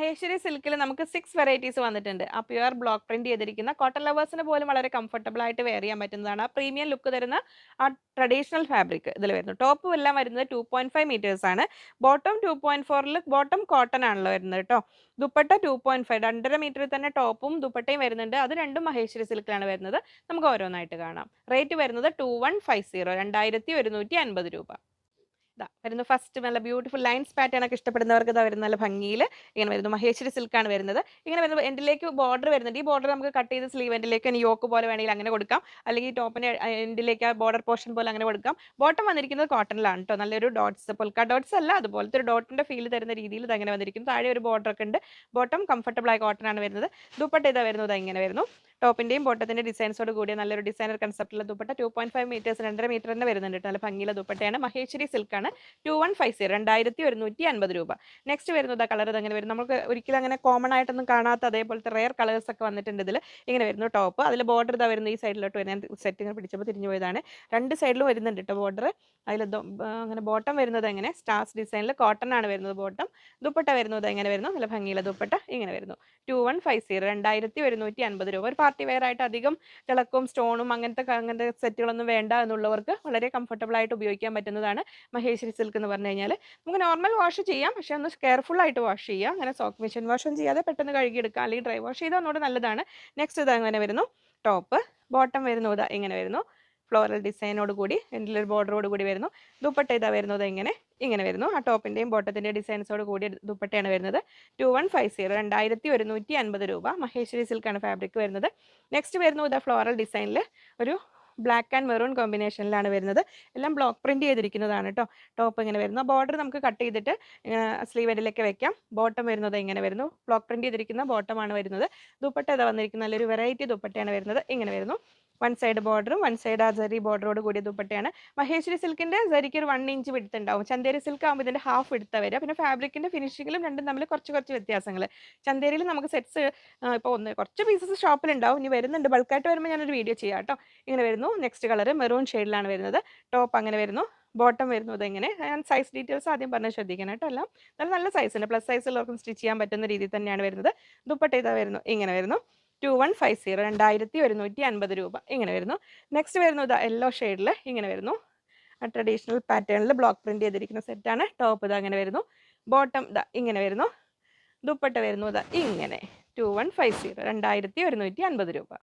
മഹേശ്വരി സിൽക്കിൽ നമുക്ക് 6 വെറൈറ്റീസ് വന്നിട്ടുണ്ട്. ആ പ്യുവർ ബ്ലോക്ക് പ്രിന്റ് ചെയ്തിരിക്കുന്ന കോട്ടൺ ലവേഴ്സിന് പോലും വളരെ കംഫർട്ടബിൾ ആയിട്ട് വെയർ ചെയ്യാൻ പറ്റുന്നതാണ്. ആ പ്രീമിയം ലുക്ക് തരുന്ന ആ ട്രഡീഷണൽ ഫാബ്രിക് ഇതിൽ വരുന്നു. ടോപ്പും എല്ലാം വരുന്നത് 2.5 മീറ്റേഴ്സ് ആണ്. ബോട്ടം 2.4ൽ ബോട്ടം കോട്ടൺ ആണല്ലോ വരുന്നത് കേട്ടോ. ദുപ്പട്ട 2.5 2.5 മീറ്ററിൽ തന്നെ ടോപ്പും ദുപ്പട്ടയും വരുന്നുണ്ട്. അത് രണ്ടും മഹേശ്വരി സിൽക്കിലാണ് വരുന്നത്. നമുക്ക് ഓരോന്നായിട്ട് കാണാം. റേറ്റ് വരുന്നത് 2150 2150 രൂപ. ഇതാ വരുന്നു ഫസ്റ്റ് നല്ല ബ്യൂട്ടിഫുൾ ലൈൻസ് പാറ്റേൺ ഒക്കെ ഇഷ്ടപ്പെടുന്നവർക്ക് ഇതാ വരുന്ന നല്ല ഭംഗിയിൽ ഇങ്ങനെ വരുന്നു. മഹേശ്വരി സിൽക്കാണ് വരുന്നത്. ഇങ്ങനെ വരുന്നത് എൻഡിലേക്ക് ബോർഡർ വരുന്നുണ്ട്. ഈ ബോർഡർ നമുക്ക് കട്ട് ചെയ്ത് സ്ലീവ് എൻഡിലേക്ക് യോക്ക് പോലെ വേണമെങ്കിൽ അങ്ങനെ കൊടുക്കാം. അല്ലെങ്കിൽ ടോപ്പിന്റെ എൻഡിലേക്ക് ആ ബോർഡർ പോർഷൻ പോലെ അങ്ങനെ കൊടുക്കാം. ബോട്ടം വന്നിരിക്കുന്നത് കോട്ടണിലാണ് കേട്ടോ. നല്ലൊരു ഡോട്ട്സ് പൊൽക്ക ഡോട്ട്സ് അല്ല, അതുപോലത്തെ ഒരു ഡോട്ടിന്റെ ഫീൽ തരുന്ന രീതിയിൽ ഇത് അങ്ങനെ വന്നിരിക്കുന്നു. താഴെ ഒരു ബോർഡർ ഒക്കെ ഉണ്ട്. ബോട്ടം കംഫർട്ടബിൾ ആയ കോട്ടൺ ആണ് വരുന്നത്. ദുപ്പട്ട ഇതാ വരുന്നത് ഇങ്ങനെ വരുന്നു. ടോപ്പിന്റെയും ബോട്ടത്തിന്റെ ഡിസൈൻസോട് കൂടിയ നല്ലൊരു ഡിസൈനർ കൺസെപ്റ്റിലുള്ള ദുപ്പട്ട 2.5 മീറ്റേഴ്സ് 2.5 മീറ്റർ തന്നെ വരുന്നുണ്ട്. നല്ല ഭംഗിയുള്ള ദുപ്പട്ടയാണ്. മഹേശ്വരി സിൽക്കാണ്. 2150 2150 രൂപ. നെക്സ്റ്റ് വരുന്നത് കളർ അങ്ങനെ വരും. നമുക്ക് ഒരിക്കലും അങ്ങനെ കോമൺ ആയിട്ടൊന്നും കാണാത്ത അതേപോലത്തെ റെയർ കളേഴ്സ് ഒക്കെ വന്നിട്ടുണ്ട് ഇതിൽ. ഇങ്ങനെ വരുന്നു ടോപ്പ്. അതിൽ ബോർഡർ ഇതാ വരുന്നത് ഈ സൈഡിലോട്ട് വരുന്നത്. സെറ്റിങ് പിടിച്ചപ്പോൾ തിരിഞ്ഞു പോയതാണ്. രണ്ട് സൈഡിലും വരുന്നുണ്ട് കേട്ടോ ബോർഡർ. അതിൽ അങ്ങനെ ബോട്ടം വരുന്നത് എങ്ങനെ സ്റ്റാർസ് ഡിസൈനിൽ കോട്ടൺ ആണ് വരുന്നത് ബോട്ടം. ദുപ്പട്ട വരുന്നത് എങ്ങനെ വരുന്നു നല്ല ഭംഗിയുള്ള ദുപ്പട്ട ഇങ്ങനെ വരുന്നു. 2150 2150 രൂപ. ഒരു പാർട്ടി വെയർ ആയിട്ട് അധികം തിളക്കവും സ്റ്റോണും അങ്ങനത്തെ സെറ്റുകളൊന്നും വേണ്ട എന്നുള്ളവർക്ക് വളരെ കംഫർട്ടബിൾ ആയിട്ട് ഉപയോഗിക്കാൻ പറ്റുന്നതാണ് മഹേശ്വരി സിൽക്ക് എന്ന് പറഞ്ഞു കഴിഞ്ഞാൽ. നമുക്ക് നോർമൽ വാഷ് ചെയ്യാം, പക്ഷെ ഒന്ന് കെയർഫുൾ ആയിട്ട് വാഷ് ചെയ്യുക. അങ്ങനെ സോക്ക് മെഷീൻ വാഷും ചെയ്യാതെ പെട്ടെന്ന് കഴുകിയെടുക്കുക, അല്ലെങ്കിൽ ഡ്രൈ വാഷ് ചെയ്താൽ ഒന്നുകൂടെ നല്ലതാണ്. നെക്സ്റ്റ് ഇത് അങ്ങനെ വരുന്നു ടോപ്പ്. ബോട്ടം വരുന്നു ഇതാ ഇങ്ങനെ വരുന്നു. ഫ്ലോറൽ ഡിസൈനോട് കൂടി എൻഡിലൊരു ബോർഡറോട് കൂടി വരുന്നു. ദുപ്പട്ട ഇതാ വരുന്നത് ഇങ്ങനെ വരുന്നു. ആ ടോപ്പിന്റെയും ബോട്ടത്തിന്റെയും ഡിസൈൻസോട് കൂടി ദുപ്പട്ടയാണ് വരുന്നത്. 2150 2150 രൂപ. മഹേശ്വരി സിൽക്കാണ് ഫാബ്രിക് വരുന്നത്. നെക്സ്റ്റ് വരുന്നു ഇതാ ഫ്ലോറൽ ഡിസൈനിൽ ഒരു ബ്ലാക്ക് ആൻഡ് മെറൂൺ കോമ്പിനേഷനിലാണ് വരുന്നത്. എല്ലാം ബ്ലോക്ക് പ്രിന്റ് ചെയ്തിരിക്കുന്നതാണ് കേട്ടോ. ടോപ്പ് ഇങ്ങനെ വരുന്നു. ബോർഡർ നമുക്ക് കട്ട് ചെയ്തിട്ട് സ്ലീവ് എൻഡിലേക്ക് വെക്കാം. ബോട്ടം വരുന്നത് ഇങ്ങനെ വരുന്നു. ബ്ലോക്ക് പ്രിന്റ് ചെയ്തിരിക്കുന്ന ബോട്ടമാണ് വരുന്നത്. ദുപ്പട്ട ഇതാ വന്നിരിക്കുന്ന നല്ലൊരു വെറൈറ്റി ദുപ്പട്ടയാണ് വരുന്നത്. ഇങ്ങനെ വരുന്നു. വൺ സൈഡ് ബോർഡറും വൺ സൈഡ് ആ ജെറി ബോർഡറോട് കൂടിയ ദുപ്പട്ടയാണ്. മഹേശ്വരി സിൽക്കിന്റെ ജെറിക്ക് ഒരു 1 ഇഞ്ച് വിടുത്ത് ഉണ്ടാവും. ചന്തേരി സിൽക്ക് ആകുമ്പോൾ ഇതിന്റെ ഹാഫ് വിടുത്ത വരിക. പിന്നെ ഫാബ്രിക്കിന്റെ ഫിനിഷിങ്ങിലും രണ്ടും തമ്മിൽ കുറച്ച് വ്യത്യാസങ്ങൾ. ചന്തേരിയിൽ നമുക്ക് സെറ്റ്സ് ഇപ്പോൾ കുറച്ച് പീസസ് ഷോപ്പിലുണ്ടാവും. ഇനി വരുന്നുണ്ട്, ബൾക്കായിട്ട് വരുമ്പോൾ ഞാനൊരു വീഡിയോ ചെയ്യാം കേട്ടോ. ഇങ്ങനെ വരുന്നു. നെക്സ്റ്റ് കളർ മെറൂൺ ഷെയ്ഡിലാണ് വരുന്നത്. ടോപ്പ് അങ്ങനെ വരുന്നു. ബോട്ടം വരുന്നത് എങ്ങനെ ഞാൻ സൈസ് ഡീറ്റെയിൽസ് ആദ്യം പറഞ്ഞ് ശ്രദ്ധിക്കണം കേട്ടോ. എല്ലാം നല്ല സൈസ് ഉണ്ട്. പ്ലസ് സൈസുള്ളവർക്കും സ്റ്റിച്ച് ചെയ്യാൻ പറ്റുന്ന രീതിയിൽ തന്നെയാണ് വരുന്നത്. ദുപ്പട്ട ഇതാ വരുന്നു ഇങ്ങനെ വരുന്നു. 2150 2150 രൂപ ഇങ്ങനെ വരുന്നു. നെക്സ്റ്റ് വരുന്നു ഇതാ യെല്ലോ ഷെയ്ഡിൽ ഇങ്ങനെ വരുന്നു. ട്രഡീഷണൽ പാറ്റേണിൽ ബ്ലോക്ക് പ്രിന്റ് ചെയ്തിരിക്കുന്ന സെറ്റാണ്. ടോപ്പ് ഇതാ അങ്ങനെ വരുന്നു. ബോട്ടം ഇതാ ഇങ്ങനെ വരുന്നു. ദുപ്പട്ട വരുന്നു ഇതാ ഇങ്ങനെ 2150 2150 രൂപ.